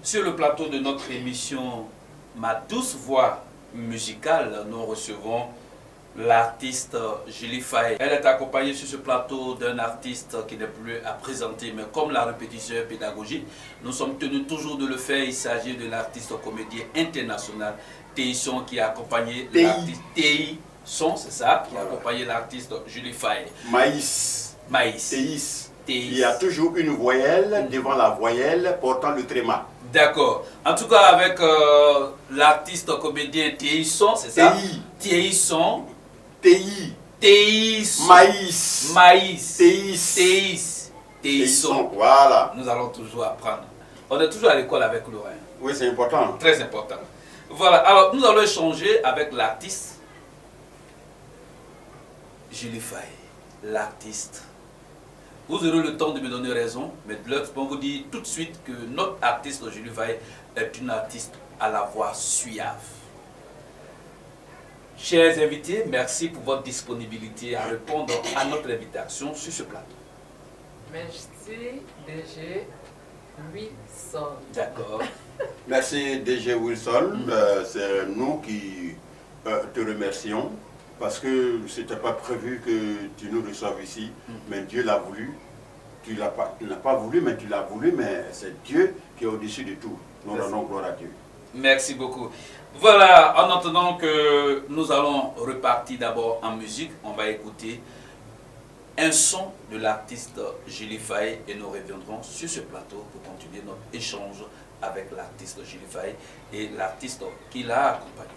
Sur le plateau de notre émission Ma douce voix musicale, nous recevons l'artiste Julie Faye. Elle est accompagnée sur ce plateau d'un artiste qui n'est plus à présenter, mais comme la répétition est pédagogique, nous sommes tenus toujours de le faire. Il s'agit de l'artiste comédien international Théisson qui a accompagné l'artiste Théisson, c'est ça, qui a accompagné l'artiste Julie Faye. Maïs. Maïs. Il y a toujours une voyelle devant la voyelle portant le tréma. D'accord. En tout cas, avec l'artiste comédien Théisson, c'est ça? Théisson. Théisson. Maïs. Théisson. Voilà. Nous allons toujours apprendre. On est toujours à l'école avec Laurent. Oui, c'est important. Très important. Voilà. Alors, nous allons échanger avec l'artiste Julie Faye. L'artiste. Vous aurez le temps de me donner raison, mais je peux vous dire tout de suite que notre artiste Julie Faye est une artiste à la voix suave. Chers invités, merci pour votre disponibilité à répondre à notre invitation sur ce plateau. Merci DG Wilson. D'accord. Merci DG Wilson. C'est nous qui te remercions. Parce que ce n'était pas prévu que tu nous reçoives ici, mais Dieu l'a voulu. Tu n'as pas voulu, mais tu l'as voulu, mais c'est Dieu qui est au-dessus de tout. Nous rendons gloire à Dieu. Merci beaucoup. Voilà, en attendant que nous allons repartir d'abord en musique, on va écouter un son de l'artiste Julie Faye et nous reviendrons sur ce plateau pour continuer notre échange avec l'artiste Julie Faye et l'artiste qui l'a accompagné.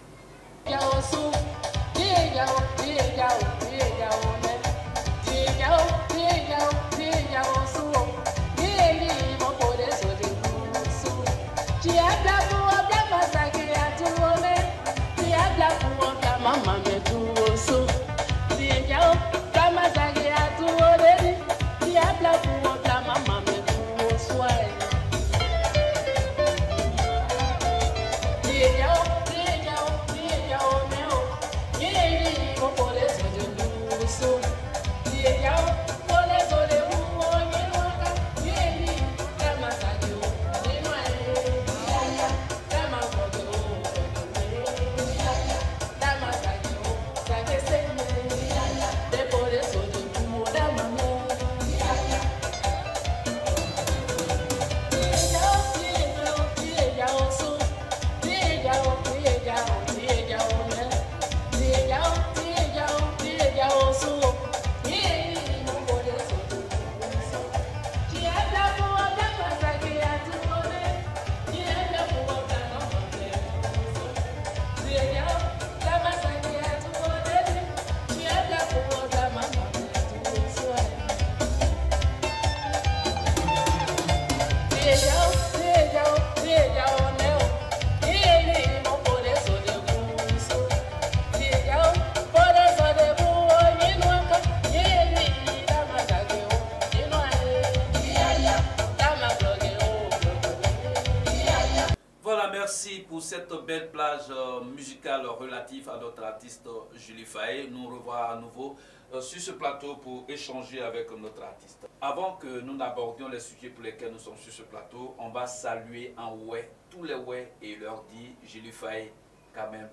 Merci pour cette belle plage musicale relative à notre artiste Julie Faye. Nous revoilà à nouveau sur ce plateau pour échanger avec notre artiste. Avant que nous n'abordions les sujets pour lesquels nous sommes sur ce plateau, on va saluer en ouais tous les ouais et leur dire Julie Faye, quand même,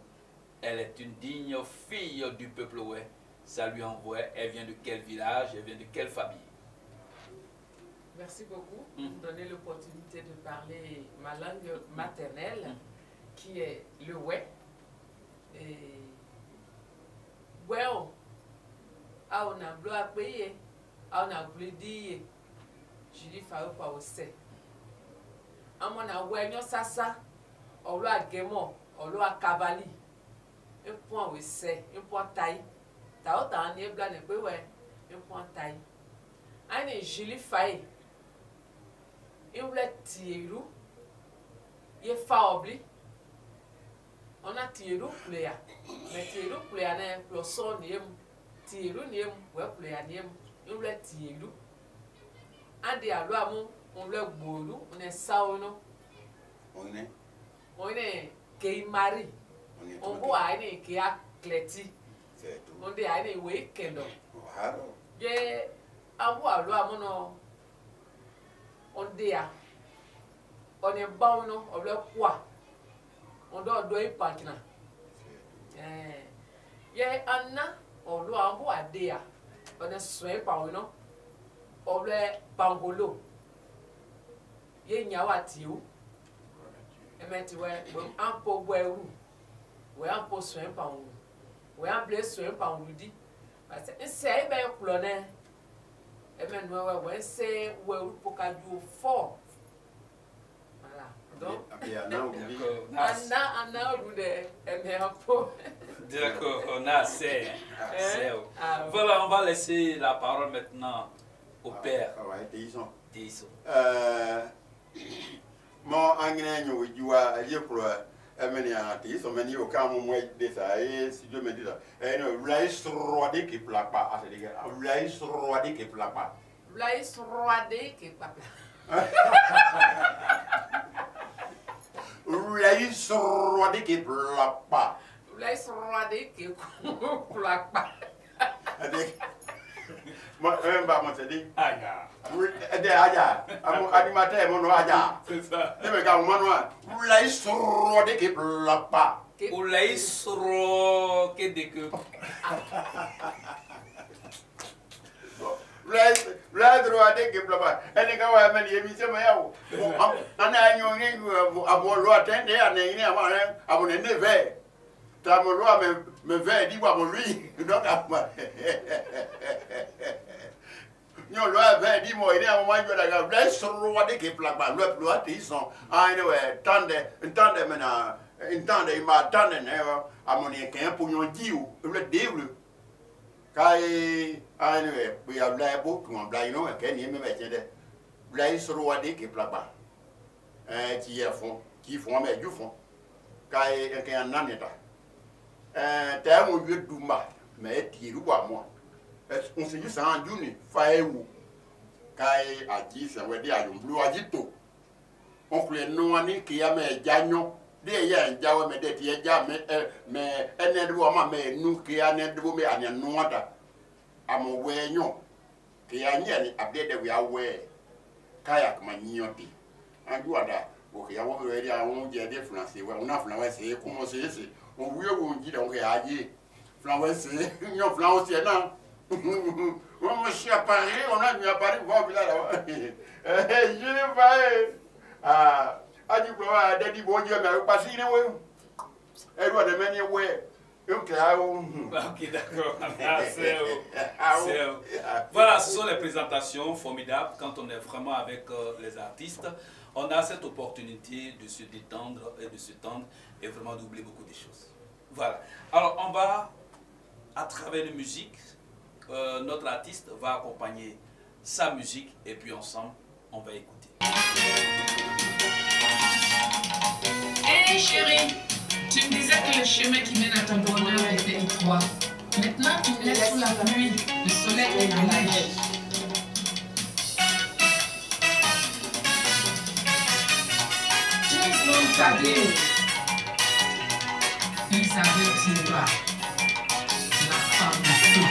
elle est une digne fille du peuple ouais. Salut en ouais, elle vient de quel village, elle vient de quelle famille? Merci beaucoup pour me donner l'opportunité de parler ma langue maternelle, qui est le ouais. Et ouais, on a bleu à payer, on a bleu dit, je dis faire pas au c'est. On a ouais, non ça, on l'a guémon, on l'a cavali. Un point au c'est, un point taille. T'as autant un éblan et peu ouais, un point taille. On est Julie Faye. Il voulait tirer, il est fabli. On a tiré mais tiré pour les années, pour son niem, tiré niem, ouais pour les années, il voulait tirer. Un des allois, on le boulot, on est saono. On est qui marie. On voit un qui a cléti. On dit un week-end. J'ai un bois allois, mon on dit on est bon non on le quoi on doit y partir ye anna on doit en boire dia on est soin par non on le pangolo ye nyawa tiu e meti we un po gweru we un po soin par we un blé soin par di parce que c'est ben cloné et maintenant we c'est we pour ka du fort voilà donc d'accord, on a assez. Voilà, on va laisser la parole maintenant au père. Disons. Mon anglais, nous jouons à l'école. Ils sont venus au camp de ça, et si Dieu me dit ça, et nous laisse roder qui plaque pas à ces gars. Laisse roder qui plaque pas. Laisse roder qui plaque pas. Laisse roder qui plaque pas. Laisse roder qui plaque pas. Moi, moi, c'est dit. Aja. Animateur, mon aja. C'est ça. Tu me gardes, mon laisse roder qui plaque pas. Ou laisse roder que. Laisse roder qui plaque pas. Et les gars, on a mis émission, mais on a eu un bon loi, attendez, on a eu un bon neveu. T'as mon loi, me veut dire moi, lui. Donc, non, loi, veut dire moi, il est à un moment où la gare, laisse roder qui plaque pas. Le loi, ils sont, anyway, tendez maintenant, il m'a tendé, à mon équin pour nous dire, le développe. Car, anyway, il y a la boue, on blague, non, et qu'il me met laisse roder qui plaque pas. Qui font, mais du fond. Car, il y a un an état. T'as mon vieux Douma, mais tu vois moi. On s'est dit ça en Juni, Faéou. Kai a dit, ça veut dire, on a dit tout. On fait nous en qui a mes gagnons. Des yens, Jawa, mais des tiers, mais un endroit, mais nous qui a un endroit, mais un noata. À mon wéignon, qui a ni à bien de we away. Kayak manioti. Un guada, ok, I want to ready, I won't get different. On a fait comment c'est. On veut vous dire on réagit. Flanc c'est non flanc c'est non. On me suis à Paris, on a mis à Paris voir là. Je ne pas a dit quoi daddy bon Dieu mais pas si ouais. Elle doit de mener ouais. OK d'accord. Voilà, ce sont les présentations formidables quand on est vraiment avec les artistes. On a cette opportunité de se détendre et de se tendre et vraiment d'oublier beaucoup de choses. Voilà. Alors, on va, à travers la musique, notre artiste va accompagner sa musique et puis ensemble, on va écouter. Hé chérie, tu me disais que le chemin qui mène à ton bonheur était étroit. Maintenant, tu me laisses sous la pluie, le soleil et la neige. Isabelle Silva, la femme du feu.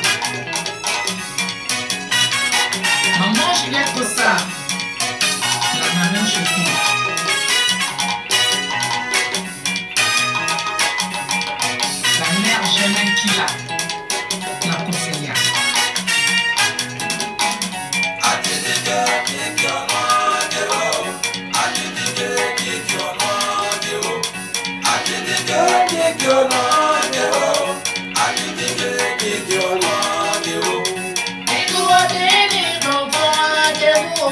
Maman Juliette Cossa, la maman Chefou. La mère Germaine Kila, la conseillère. Oh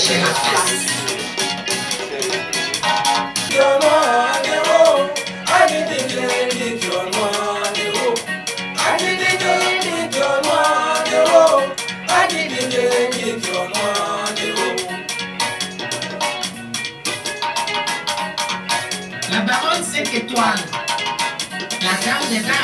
c'est la fête. La baronne 5 étoiles, la dame des dames.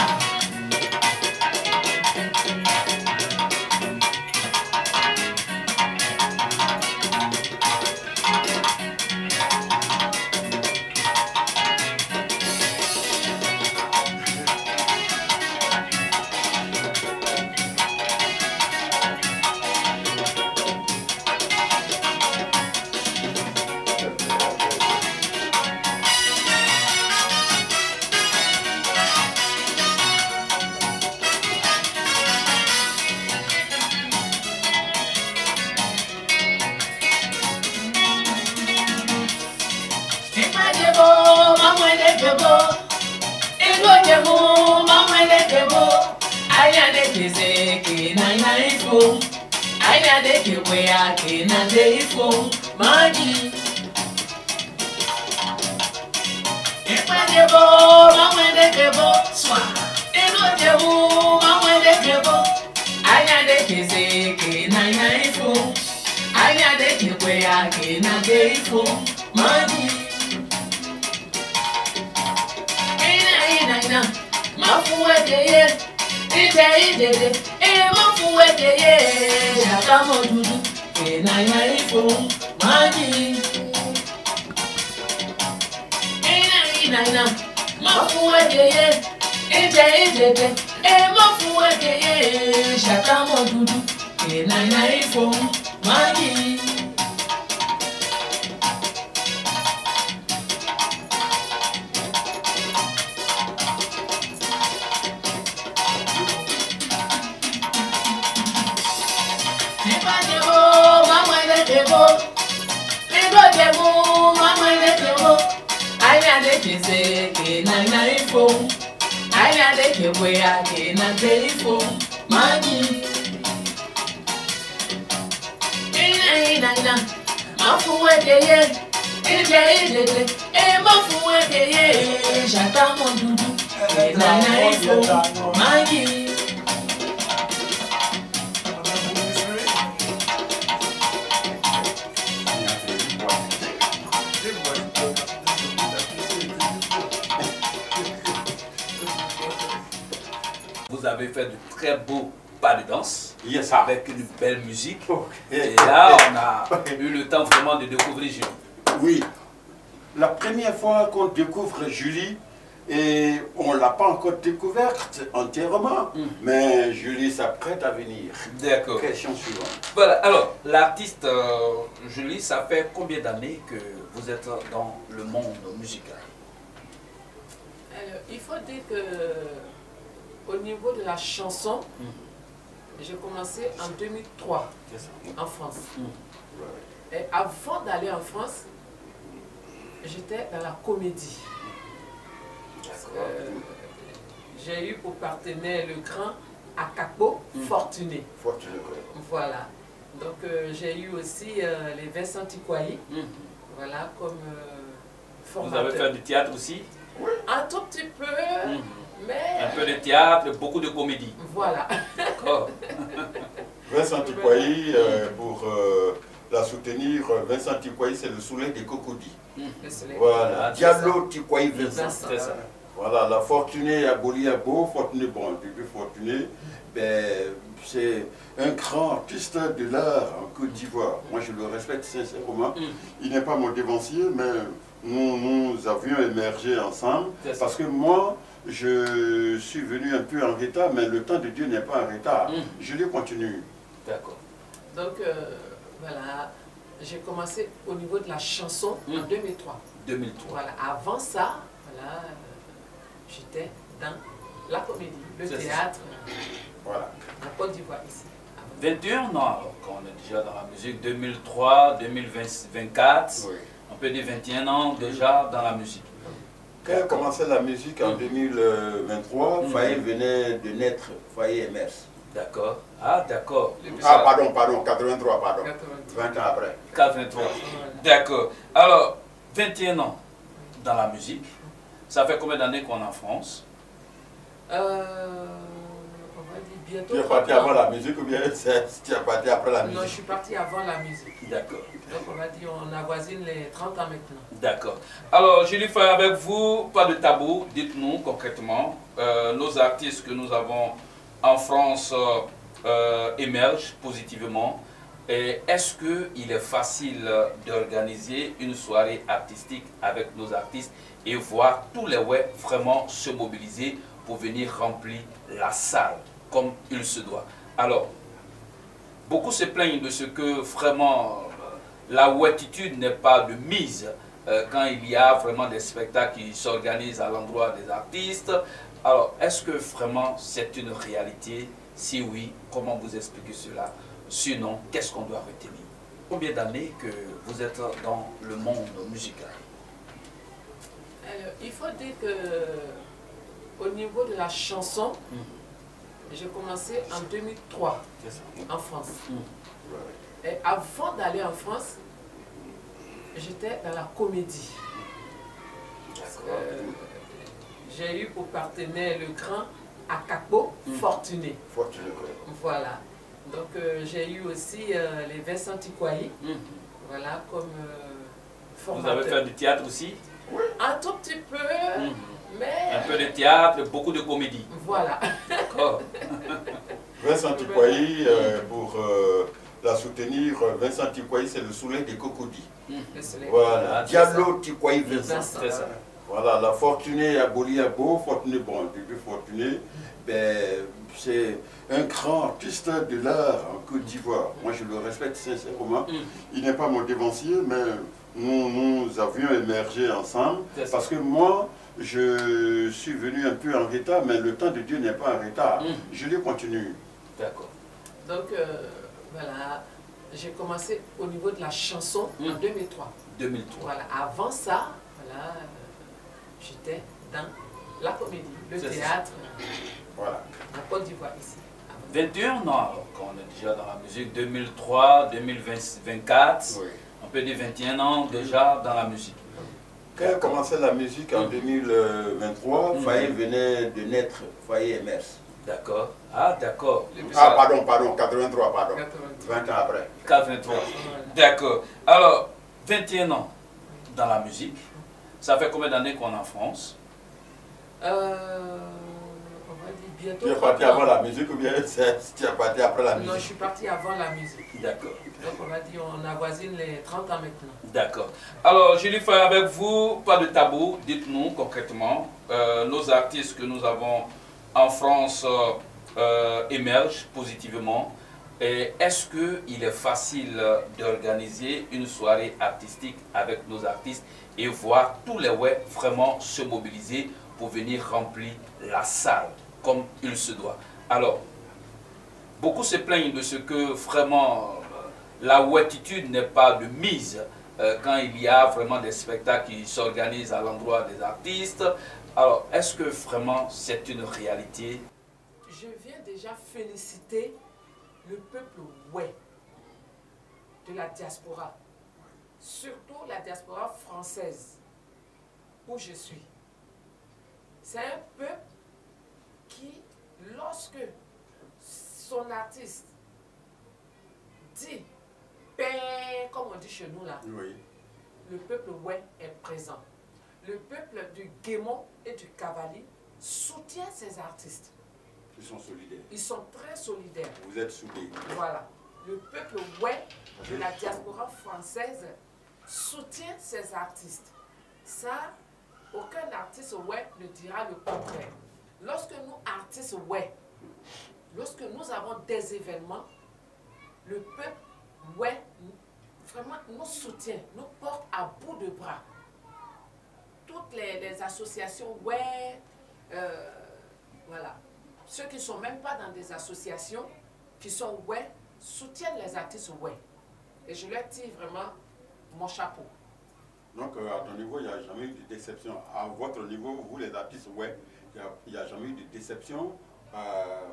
Vous avez fait de très beaux pas de danse, yes, avec une belle musique. Et là, on a eu le temps vraiment de découvrir Julie. Oui, la première fois qu'on découvre Julie, et on ne l'a pas encore découverte entièrement, mais Julie s'apprête à venir. D'accord. Question suivante. Voilà, alors, l'artiste Julie, ça fait combien d'années que vous êtes dans le monde musical? Alors, il faut dire que au niveau de la chanson, j'ai commencé en 2003 en France. Et avant d'aller en France, j'étais dans la comédie. J'ai eu pour partenaire le grand Akapo Fortuné. Voilà. Donc j'ai eu aussi les Vincent Tikwayi. Voilà, comme formateur. Vous avez fait du théâtre aussi? Oui. Un tout petit peu. Mais... Un peu de théâtre, beaucoup de comédie. Voilà. D'accord. Vincent Tikwayi, pour la soutenir, Vincent Tikwayi, c'est le soleil des cocodis. Voilà. Diallo Tikwayi Vincent. C'est ça. Voilà, la Fortuné aboli à beau, Fortuné, bon, depuis Fortuné, ben, c'est un grand artiste de l'art en Côte d'Ivoire. Moi, je le respecte sincèrement. Il n'est pas mon dévancier, mais nous avions émergé ensemble. Parce que moi, je suis venu un peu en retard, mais le temps de Dieu n'est pas en retard. Je l'ai continué. D'accord. Donc, voilà, j'ai commencé au niveau de la chanson en 2003. 2003. Voilà, avant ça, voilà, j'étais dans la comédie, le théâtre, voilà. en Côte d'Ivoire ici. 21 ans, alors qu'on est déjà dans la musique, 2003, 2024, on peut dire 21 ans déjà dans la musique. Quand j'ai commencé la musique en 2023, Faye venait de naître, Faye Emers. D'accord. Ah, d'accord. Ah, pardon, 83, pardon. 83. 20 ans après. 83. Voilà. D'accord. Alors, 21 ans dans la musique. Ça fait combien d'années qu'on est en France? On va dire bientôt. Tu es parti avant la musique ou bien tu es parti après la musique? Non, je suis parti avant la musique. D'accord. Donc on va dire on avoisine les 30 ans maintenant. D'accord. Alors, Julie Faye, avec vous, pas de tabou. Dites-nous concrètement, nos artistes que nous avons en France émergent positivement. Et est-ce qu'il est facile d'organiser une soirée artistique avec nos artistes et voir tous les web vraiment se mobiliser pour venir remplir la salle comme il se doit? Alors, beaucoup se plaignent de ce que vraiment la ouatitude n'est pas de mise quand il y a vraiment des spectacles qui s'organisent à l'endroit des artistes. Alors, est-ce que vraiment c'est une réalité? Si oui, comment vous expliquez cela? Sinon, qu'est-ce qu'on doit retenir? Combien d'années que vous êtes dans le monde musical? Alors, il faut dire que au niveau de la chanson, j'ai commencé en 2003 en France. Et avant d'aller en France, j'étais dans la comédie. J'ai eu pour partenaire le grand Akapo Fortuné. Fortuné, quoi. Voilà. Donc j'ai eu aussi les Vincent Tikwayi, voilà, comme formateur. Vous avez fait du théâtre aussi? Un tout petit peu, mais... Un peu de théâtre, beaucoup de comédie. Voilà. D'accord. Vincent Tikwayi, pour la soutenir, Vincent Tikwayi, c'est le soleil des cocodis. Le soleil. Voilà, Ah, Diallo Tikwayi Vincent. C'est ça. Voilà, la Fortuné abolie à beau, Fortuné, bon, depuis Fortuné, ben, c'est un grand artiste de l'art en Côte d'Ivoire. Moi, je le respecte sincèrement. Il n'est pas mon dévancier, mais nous avions émergé ensemble. Parce que moi, je suis venu un peu en retard, mais le temps de Dieu n'est pas en retard. Je le continue. D'accord. Donc, voilà, j'ai commencé au niveau de la chanson en 2003. 2003. Voilà, avant ça, voilà, j'étais dans la comédie, le théâtre, Voilà. en Côte d'Ivoire ici. 21 ans, alors qu'on est déjà dans la musique, 2003, 2024, Oui. on peut dire 21 ans déjà dans la musique. Quand j'ai commencé la musique en 2023, Faye venait de naître, Faye Emers. D'accord. Ah, d'accord. Ah, pardon, 83, pardon. 83. 20 ans après. 83. Voilà. D'accord. Alors, 21 ans dans la musique. Ça fait combien d'années qu'on est en France? On va dire bientôt. Tu es parti 30 ans. avant la musique ou bien tu es parti après la musique? Non, je suis parti avant la musique. D'accord. Donc on va dire on avoisine les 30 ans maintenant. D'accord. Alors, Julie Faye, avec vous, pas de tabou. Dites-nous concrètement, nos artistes que nous avons en France émergent positivement. Et est-ce qu'il est facile d'organiser une soirée artistique avec nos artistes et voir tous les web vraiment se mobiliser pour venir remplir la salle comme il se doit? Alors, beaucoup se plaignent de ce que vraiment la ouatitude n'est pas de mise quand il y a vraiment des spectacles qui s'organisent à l'endroit des artistes. Alors, est-ce que vraiment c'est une réalité? Je viens déjà féliciter le peuple ouais de la diaspora, surtout la diaspora française où je suis. C'est un peuple qui, lorsque son artiste dit ben, comme on dit chez nous là, Oui. le peuple ouais est présent. Le peuple du Guémon et du Cavalier soutient ces artistes. Ils sont solidaires. Ils sont très solidaires. Vous êtes soudés. Voilà. Le peuple ouais de la diaspora française soutient ces artistes. Ça, aucun artiste ouais ne dira le contraire. Lorsque nous, artistes ouais, lorsque nous avons des événements, le peuple ouais vraiment nous soutient, nous porte à bout de bras. Toutes les associations ouais, voilà. Ceux qui ne sont même pas dans des associations, qui sont ouais, soutiennent les artistes ouais. Et je leur tire vraiment mon chapeau. Donc, à ton niveau, il n'y a jamais eu de déception. À votre niveau, vous, les artistes, ouais, il n'y a jamais eu de déception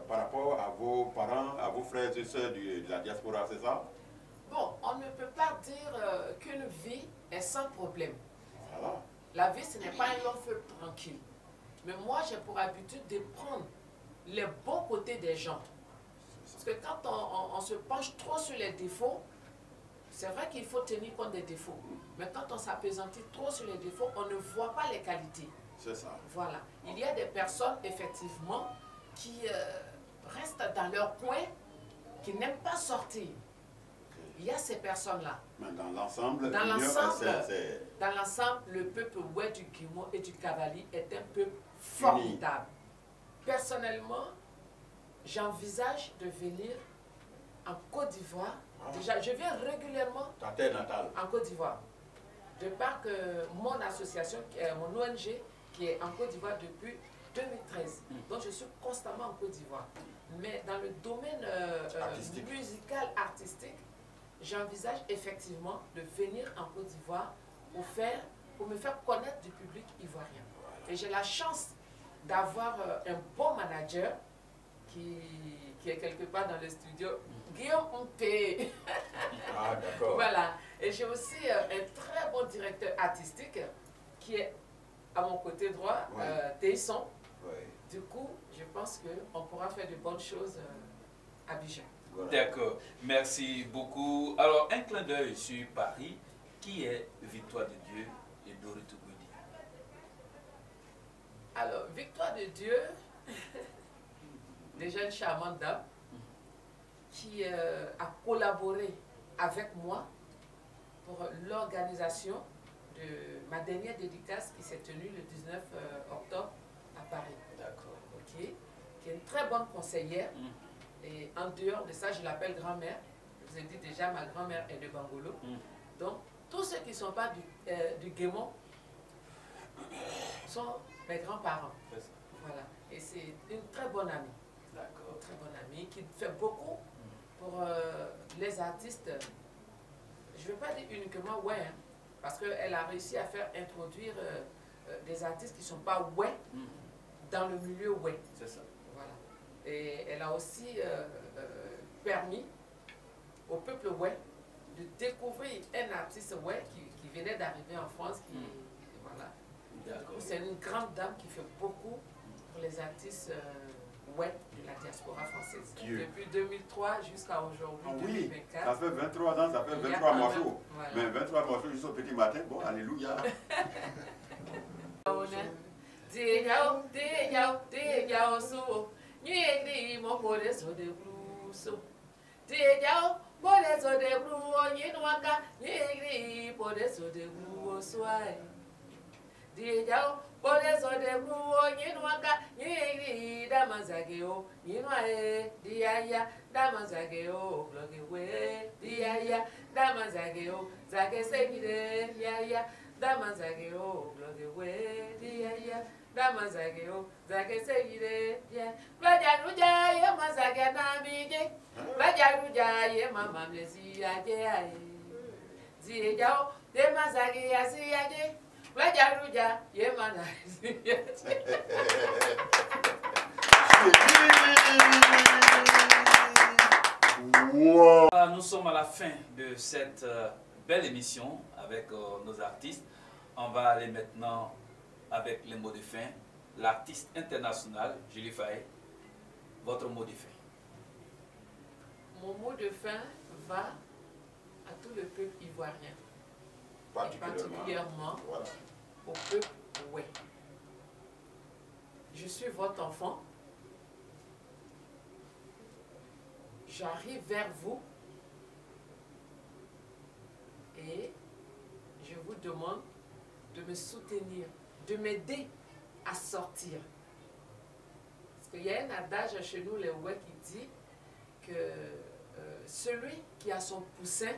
par rapport à vos parents, à vos frères et sœurs de la diaspora, c'est ça? Bon, on ne peut pas dire qu'une vie est sans problème. Voilà. La vie, ce n'est pas un long feu tranquille. Mais moi, j'ai pour habitude de prendre les bons côtés des gens. Parce que quand on se penche trop sur les défauts, c'est vrai qu'il faut tenir compte des défauts. Mais quand on s'appesantit trop sur les défauts, on ne voit pas les qualités. C'est ça. Voilà. Il y a des personnes, effectivement, qui restent dans leur coin, qui n'aiment pas sortir. Il y a ces personnes-là. Mais dans l'ensemble, Dans l'ensemble, le peuple Oué du Guimau et du Cavali est un peuple formidable. Personnellement, j'envisage de venir en Côte d'Ivoire. Déjà, je viens régulièrement ta terre natale. En Côte d'Ivoire. De part que mon association, mon ONG, qui est en Côte d'Ivoire depuis 2013. Donc je suis constamment en Côte d'Ivoire. Mais dans le domaine musical, artistique, j'envisage effectivement de venir en Côte d'Ivoire pour me faire connaître du public ivoirien. Et j'ai la chance d'avoir un bon manager qui est quelque part dans le studio, Guillaume Mpé. Ah, d'accord. Voilà. Et j'ai aussi un très bon directeur artistique qui est à mon côté droit, Téisson. Du coup, je pense qu'on pourra faire de bonnes choses à Abidjan. Voilà. D'accord, merci beaucoup. Alors, un clin d'œil sur Paris. Qui est Victoire de Dieu et Dorothée Goudi? Alors, Victoire de Dieu, déjà une charmante dame qui a collaboré avec moi pour l'organisation de ma dernière dédicace qui s'est tenue le 19 octobre à Paris. D'accord. Ok. Qui est une très bonne conseillère. Et en dehors de ça, je l'appelle grand-mère. Je vous ai dit déjà, ma grand-mère est de Bangolo. Donc, tous ceux qui ne sont pas du Guémon sont mes grands-parents. Voilà. Et c'est une très bonne amie. D'accord. Une très bonne amie qui fait beaucoup pour les artistes. Je ne veux pas dire uniquement ouais, hein, parce qu'elle a réussi à faire introduire des artistes qui ne sont pas ouais dans le milieu ouais. C'est ça. Voilà. Et elle a aussi permis au peuple ouais de découvrir un artiste ouais qui venait d'arriver en France. Voilà. C'est une grande dame qui fait beaucoup pour les artistes ouais de la diaspora française. Depuis 2003 jusqu'à aujourd'hui, 2024. Ça fait 23 ans, ça fait 23 morceaux. Voilà. Mais 23 morceaux jusqu'au petit matin, bon, alléluia. Podeso de bruo nyinwaka nyiri damazageo nyinwae diaya damazageo blogewe diaya damazageo zage segide diaya damazageo blogewe diaya damazageo zage segide diaya blajaruja ye mazage namige blajaruja ye mama mlezi aje ai ziyejao demazage yaziaje Blajaruja, Yemana. Nous sommes à la fin de cette belle émission avec nos artistes. On va aller maintenant avec les mots de fin. L'artiste international, Julie Faye, votre mot de fin. Mon mot de fin va à tout le peuple ivoirien. Particulièrement voilà. Au peuple ouais. Je suis votre enfant. J'arrive vers vous et je vous demande de me soutenir, de m'aider à sortir. Parce qu'il y a un adage chez nous, les ouais, qui dit que celui qui a son poussin,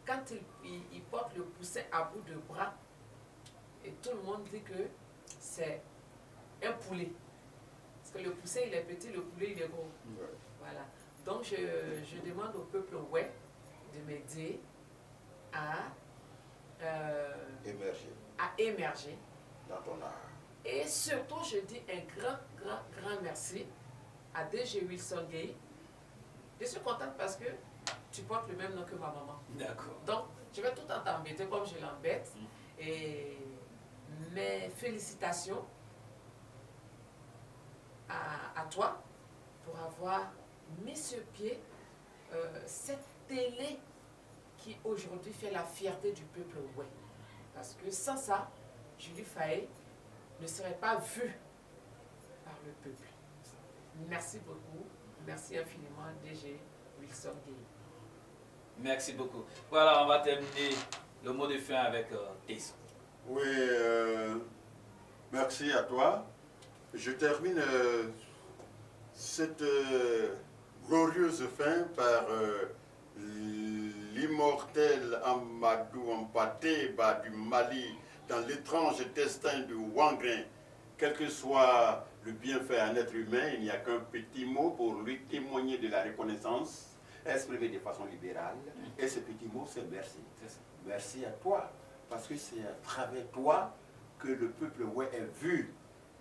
quand il porte le poussin à bout de bras, et tout le monde dit que c'est un poulet. Parce que le poussin, il est petit, le poulet, il est gros. Ouais. Voilà. Donc, je demande au peuple ouais de m'aider à émerger dans ton art. Et surtout, je dis un grand merci à DG Wilson Gay. Je suis contente parce que tu portes le même nom que ma maman. D'accord. Donc, je vais tout le temps t'embêter comme je l'embête. Et mes félicitations à toi pour avoir mis sur pied cette télé qui aujourd'hui fait la fierté du peuple ouai. Parce que sans ça, Julie Faye ne serait pas vue par le peuple. Merci beaucoup. Merci infiniment, DG Wilson Gay. Merci beaucoup. Voilà, on va terminer le mot de fin avec Teiso. Oui, merci à toi. Je termine cette glorieuse fin par l'immortel Amadou Ampateba du Mali dans l'étrange destin de Wangrin. Quel que soit le bienfait à un être humain, il n'y a qu'un petit mot pour lui témoigner de la reconnaissance, exprimé de façon libérale. Et ce petit mot, c'est merci. Merci à toi, parce que c'est à travers toi que le peuple ouai est vu.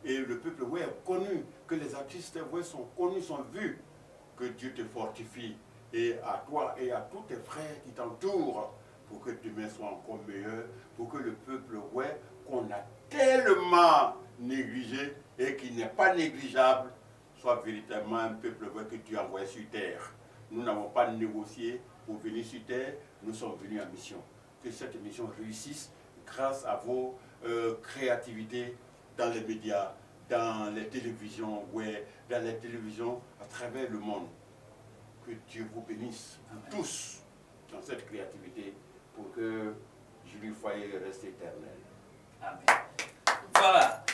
Et le peuple ouai est connu, que les artistes ouai sont connus, sont vus. Que Dieu te fortifie. Et à toi et à tous tes frères qui t'entourent, pour que demain soit encore meilleur, pour que le peuple ouai, qu'on a tellement négligé et qui n'est pas négligeable, soit véritablement un peuple ouai que Dieu a envoyé sur terre. Nous n'avons pas négocié pour venir sur terre, nous sommes venus en mission. Que cette mission réussisse grâce à vos créativités dans les médias, dans les télévisions, dans les télévisions à travers le monde. Que Dieu vous bénisse, vous tous, dans cette créativité, pour que Julie Faye reste éternelle. Amen. Voilà.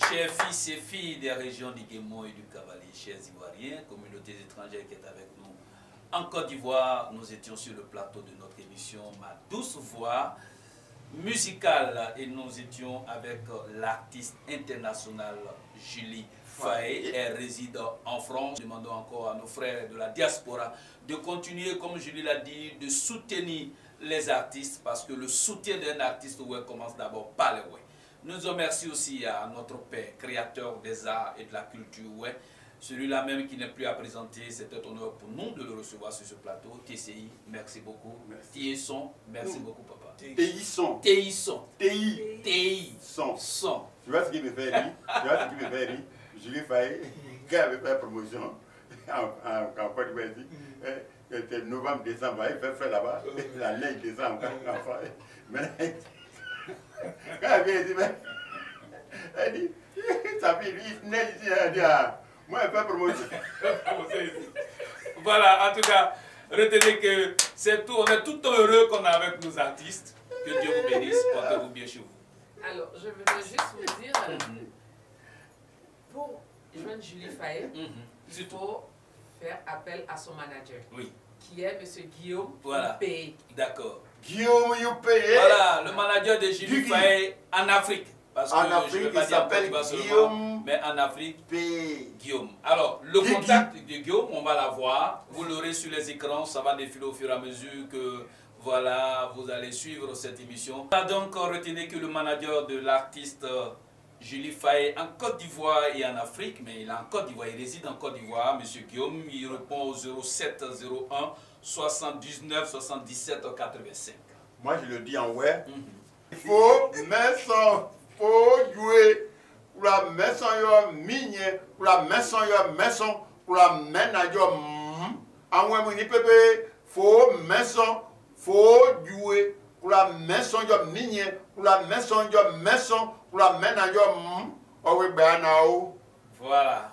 Chers fils et filles des régions du Guémon et du Cavalier, chers Ivoiriens, communautés étrangères qui est avec nous en Côte d'Ivoire, nous étions sur le plateau de notre émission Ma douce voix musicale et nous étions avec l'artiste internationale Julie Faye. Elle réside en France. Nous demandons encore à nos frères de la diaspora de continuer, comme Julie l'a dit, de soutenir les artistes parce que le soutien d'un artiste commence d'abord par les ouai. Nous remercions aussi à notre père, créateur des arts et de la culture ouai, celui-là même qui n'est plus à présenter. C'est un honneur pour nous de le recevoir sur ce plateau. TCI, merci beaucoup. Tieson, merci beaucoup papa. Téisson. Téisson. Téisson. Son. Tu vois ce qui me fait rire? Tu vois ce qui me fait rire? Julie Faye, qui avait fait promotion en Côte d'Ivoire ici, c'était novembre, décembre, il fait là-bas, la neige descend encore. Mais quand elle vient ici, elle dit, ça fait il neige ici, elle dit, moi elle fait promotion. Voilà, en tout cas, retenez que c'est tout, on est tout heureux qu'on a avec nos artistes. Que Dieu vous bénisse, portez-vous bien chez vous. Alors, je voudrais juste vous dire, pour joindre Julie Faye, il faut faire appel à son manager, qui est M. Guillaume Youpé. D'accord. Guillaume Youpé. Voilà, le manager de Julie Faye en Afrique. Parce que en Afrique, il s'appelle Guillaume, mais en Afrique, P. Guillaume. Alors, le contact de Guillaume, on va l'avoir. Vous l'aurez sur les écrans, ça va défiler au fur et à mesure que voilà, vous allez suivre cette émission. On a donc retenu que le manager de l'artiste Julie Faye en Côte d'Ivoire et en Afrique, mais il est en Côte d'Ivoire, il réside en Côte d'Ivoire, M. Guillaume, il répond au 0701 79 77 85. Moi je le dis en ouais. Il faut mettre faut jouer pour la maison yo mine, pour la maison pour la ménage en ouais mon pépé, faut jouer pour la maison yo mine, pour la maison pour la ménage Voilà.